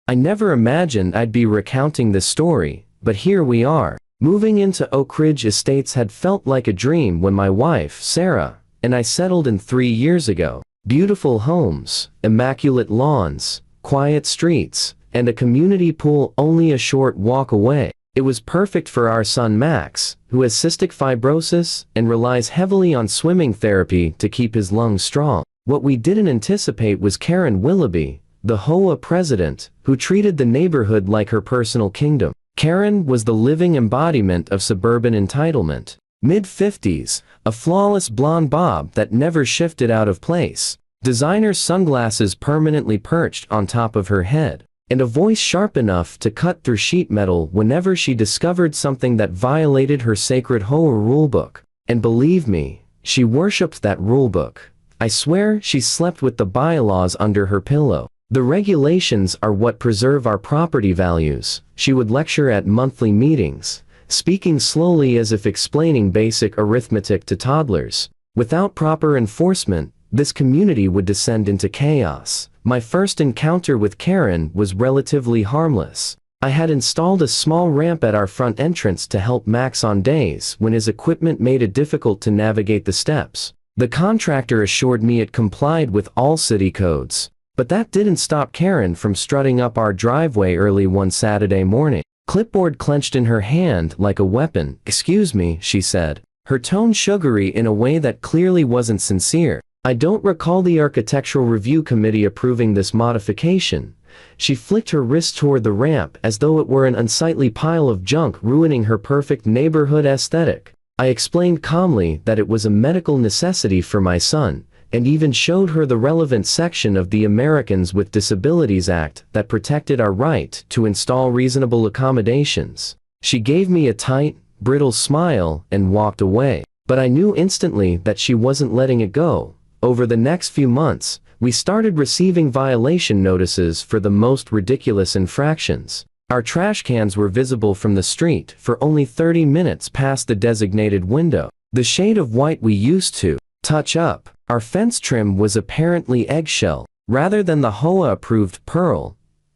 I never imagined I'd be recounting this story, but here we are. Moving into Oak Ridge Estates had felt like a dream when my wife, Sarah, and I settled in 3 years ago. Beautiful homes, immaculate lawns, quiet streets, and a community pool only a short walk away. It was perfect for our son Max, who has cystic fibrosis and relies heavily on swimming therapy to keep his lungs strong. What we didn't anticipate was Karen Willoughby, the HOA president, who treated the neighborhood like her personal kingdom. Karen was the living embodiment of suburban entitlement. Mid-50s, a flawless blonde bob that never shifted out of place, designer sunglasses permanently perched on top of her head, and a voice sharp enough to cut through sheet metal whenever she discovered something that violated her sacred HOA rulebook. And believe me, she worshipped that rulebook. I swear she slept with the bylaws under her pillow. The regulations are what preserve our property values, she would lecture at monthly meetings, speaking slowly as if explaining basic arithmetic to toddlers. Without proper enforcement, this community would descend into chaos. My first encounter with Karen was relatively harmless. I had installed a small ramp at our front entrance to help Max on days when his equipment made it difficult to navigate the steps. The contractor assured me it complied with all city codes. But that didn't stop Karen from strutting up our driveway early one Saturday morning. Clipboard clenched in her hand like a weapon. "Excuse me," she said, her tone sugary in a way that clearly wasn't sincere. "I don't recall the Architectural Review Committee approving this modification." She flicked her wrist toward the ramp as though it were an unsightly pile of junk ruining her perfect neighborhood aesthetic. I explained calmly that it was a medical necessity for my son, and even showed her the relevant section of the Americans with Disabilities Act that protected our right to install reasonable accommodations. She gave me a tight, brittle smile and walked away. But I knew instantly that she wasn't letting it go. Over the next few months, we started receiving violation notices for the most ridiculous infractions. Our trash cans were visible from the street for only 30 minutes past the designated window. The shade of white we used to touch up. Our fence trim was apparently eggshell, rather than the HOA-approved pearl.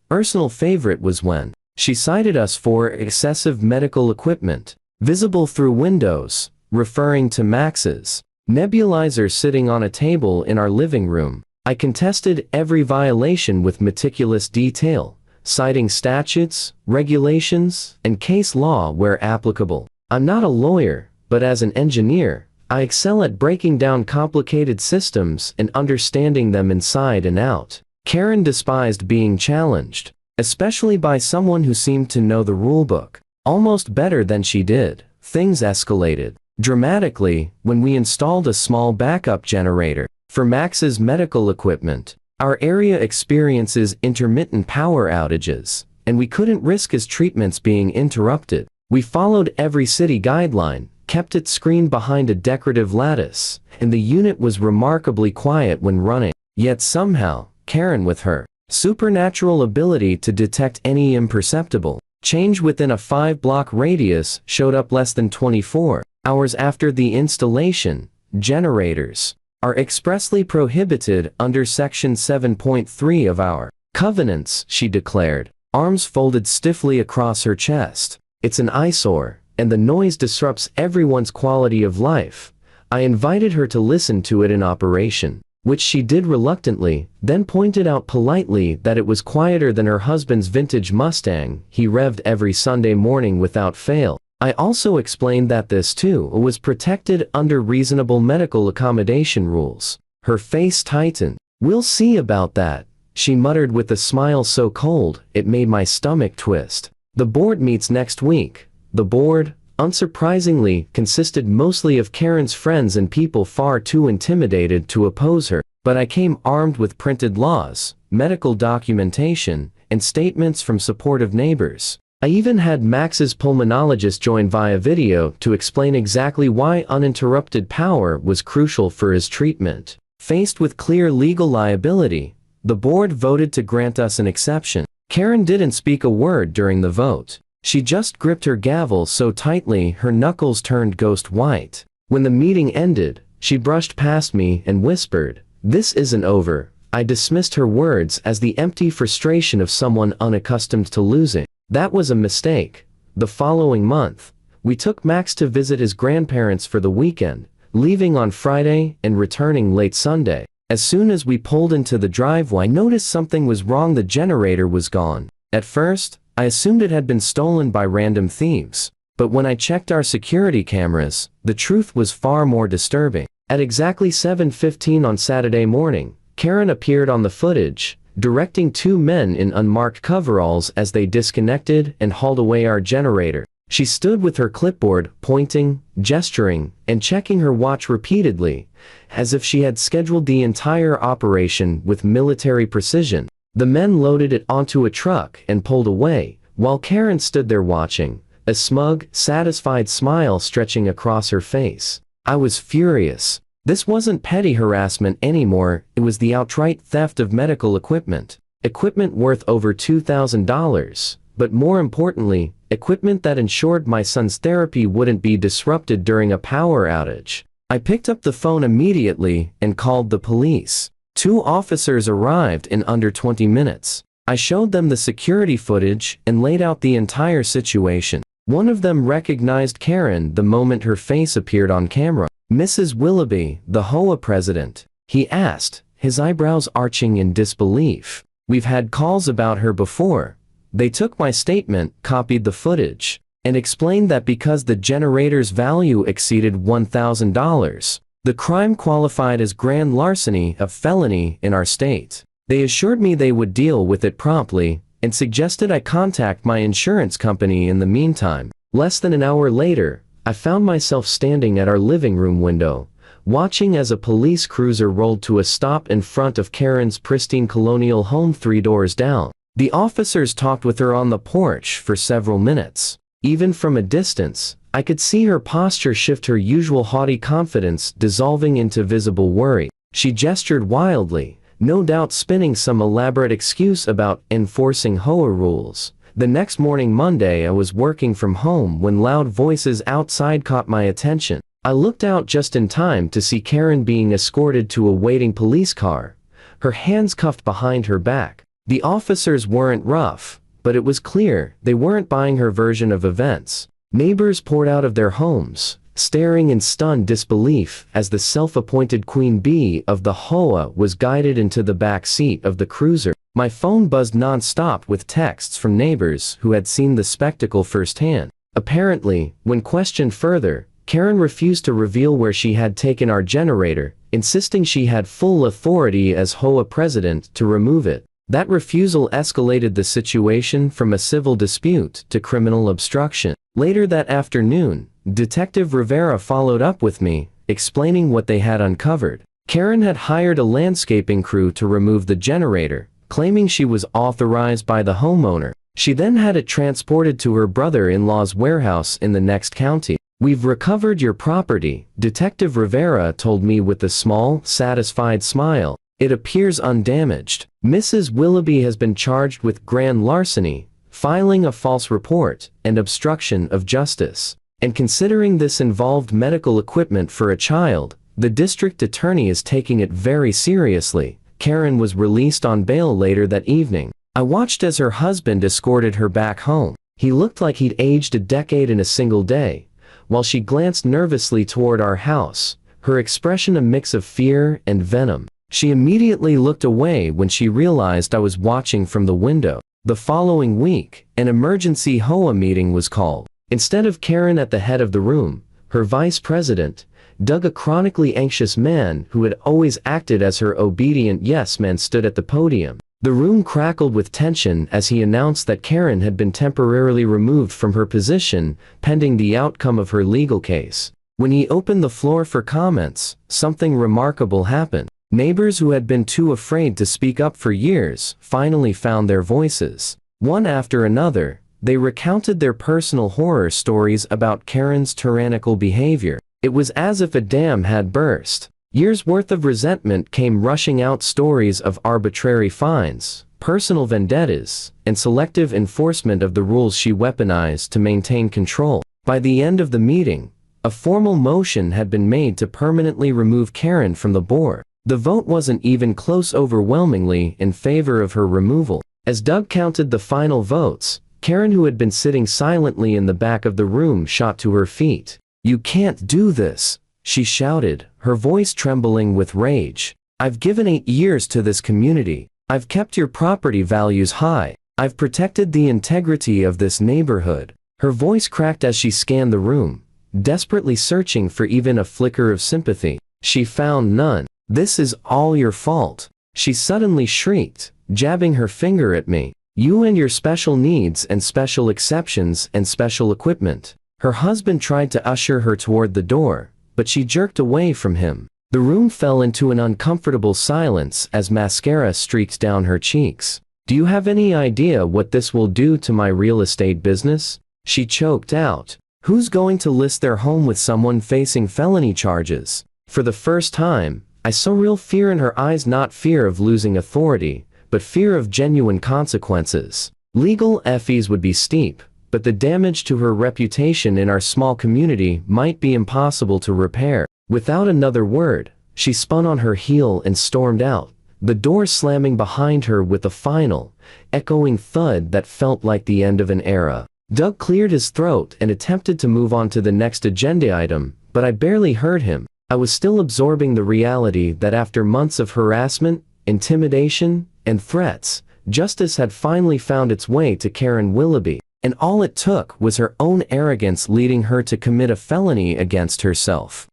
Personal favorite was when she cited us for excessive medical equipment, visible through windows, referring to Max's nebulizer sitting on a table in our living room. I contested every violation with meticulous detail, citing statutes, regulations, and case law where applicable. I'm not a lawyer, but as an engineer, I excel at breaking down complicated systems and understanding them inside and out. Karen despised being challenged, especially by someone who seemed to know the rulebook almost better than she did. Things escalated dramatically when we installed a small backup generator for Max's medical equipment. Our area experiences intermittent power outages, and we couldn't risk his treatments being interrupted. We followed every city guideline, kept it screened behind a decorative lattice, and the unit was remarkably quiet when running. Yet somehow, Karen, with her supernatural ability to detect any imperceptible change within a 5-block radius, showed up less than 24 hours after the installation. Generators are expressly prohibited under Section 7.3 of our covenants, she declared, arms folded stiffly across her chest. It's an eyesore, and the noise disrupts everyone's quality of life. I invited her to listen to it in operation, which she did reluctantly, then pointed out politely that it was quieter than her husband's vintage Mustang he revved every Sunday morning without fail. I also explained that this too was protected under reasonable medical accommodation rules. Her face tightened. "We'll see about that," she muttered with a smile so cold it made my stomach twist. The board meets next week. The board, unsurprisingly, consisted mostly of Karen's friends and people far too intimidated to oppose her. But I came armed with printed laws, medical documentation, and statements from supportive neighbors. I even had Max's pulmonologist join via video to explain exactly why uninterrupted power was crucial for his treatment. Faced with clear legal liability, the board voted to grant us an exception. Karen didn't speak a word during the vote. She just gripped her gavel so tightly her knuckles turned ghost white. When the meeting ended, she brushed past me and whispered, "This isn't over, I dismissed her words as the empty frustration of someone unaccustomed to losing. That was a mistake. The following month, we took Max to visit his grandparents for the weekend, leaving on Friday and returning late Sunday. As soon as we pulled into the driveway, I noticed something was wrong. The generator was gone. At first, I assumed it had been stolen by random thieves. But when I checked our security cameras, the truth was far more disturbing. At exactly 7:15 on Saturday morning, Karen appeared on the footage, directing two men in unmarked coveralls as they disconnected and hauled away our generator. She stood with her clipboard, pointing, gesturing, and checking her watch repeatedly, as if she had scheduled the entire operation with military precision. The men loaded it onto a truck and pulled away, while Karen stood there watching, a smug, satisfied smile stretching across her face. I was furious. This wasn't petty harassment anymore, it was the outright theft of medical equipment. Equipment worth over $2,000, but more importantly, equipment that ensured my son's therapy wouldn't be disrupted during a power outage. I picked up the phone immediately and called the police. 2 officers arrived in under 20 minutes. I showed them the security footage and laid out the entire situation. One of them recognized Karen the moment her face appeared on camera. "Mrs. Willoughby, the HOA president?" he asked, his eyebrows arching in disbelief. "We've had calls about her before." They took my statement, copied the footage, and explained that because the generator's value exceeded $1,000, the crime qualified as grand larceny, a felony in our state. They assured me they would deal with it promptly, and suggested I contact my insurance company in the meantime. Less than an hour later, I found myself standing at our living room window, watching as a police cruiser rolled to a stop in front of Karen's pristine colonial home 3 doors down. The officers talked with her on the porch for several minutes. Even from a distance, I could see her posture shift, her usual haughty confidence dissolving into visible worry. She gestured wildly, no doubt spinning some elaborate excuse about enforcing HOA rules. The next morning, Monday, I was working from home when loud voices outside caught my attention. I looked out just in time to see Karen being escorted to a waiting police car, her hands cuffed behind her back. The officers weren't rough, but it was clear they weren't buying her version of events. Neighbors poured out of their homes, staring in stunned disbelief as the self-appointed queen bee of the HOA was guided into the back seat of the cruiser. My phone buzzed non-stop with texts from neighbors who had seen the spectacle firsthand. Apparently, when questioned further, Karen refused to reveal where she had taken our generator, insisting she had full authority as HOA president to remove it. That refusal escalated the situation from a civil dispute to criminal obstruction. Later that afternoon, Detective Rivera followed up with me, explaining what they had uncovered. Karen had hired a landscaping crew to remove the generator, claiming she was authorized by the homeowner. She then had it transported to her brother-in-law's warehouse in the next county. "We've recovered your property," Detective Rivera told me with a small, satisfied smile. "It appears undamaged. Mrs. Willoughby has been charged with grand larceny, filing a false report, and obstruction of justice. And considering this involved medical equipment for a child, the district attorney is taking it very seriously." Karen was released on bail later that evening. I watched as her husband escorted her back home. He looked like he'd aged a decade in a single day. While she glanced nervously toward our house, her expression a mix of fear and venom. She immediately looked away when she realized I was watching from the window. The following week, an emergency HOA meeting was called. Instead of Karen at the head of the room, her vice president, Doug, a chronically anxious man who had always acted as her obedient yes-man, stood at the podium. The room crackled with tension as he announced that Karen had been temporarily removed from her position, pending the outcome of her legal case. When he opened the floor for comments, something remarkable happened. Neighbors who had been too afraid to speak up for years finally found their voices. One after another, they recounted their personal horror stories about Karen's tyrannical behavior. It was as if a dam had burst. Years' worth of resentment came rushing out, stories of arbitrary fines, personal vendettas, and selective enforcement of the rules she weaponized to maintain control. By the end of the meeting, a formal motion had been made to permanently remove Karen from the board. The vote wasn't even close, overwhelmingly in favor of her removal. As Doug counted the final votes, Karen, who had been sitting silently in the back of the room, shot to her feet. "You can't do this," she shouted, her voice trembling with rage. "I've given 8 years to this community. I've kept your property values high. I've protected the integrity of this neighborhood." Her voice cracked as she scanned the room, desperately searching for even a flicker of sympathy. She found none. "This is all your fault," she suddenly shrieked, jabbing her finger at me. "You and your special needs and special exceptions and special equipment." Her husband tried to usher her toward the door, but she jerked away from him. The room fell into an uncomfortable silence as mascara streaked down her cheeks. "Do you have any idea what this will do to my real estate business?" she choked out. "Who's going to list their home with someone facing felony charges?" For the first time, I saw real fear in her eyes, not fear of losing authority, but fear of genuine consequences. Legal fees would be steep, but the damage to her reputation in our small community might be impossible to repair. Without another word, she spun on her heel and stormed out, the door slamming behind her with a final, echoing thud that felt like the end of an era. Doug cleared his throat and attempted to move on to the next agenda item, but I barely heard him. I was still absorbing the reality that after months of harassment, intimidation, and threats, justice had finally found its way to Karen Willoughby, and all it took was her own arrogance leading her to commit a felony against herself.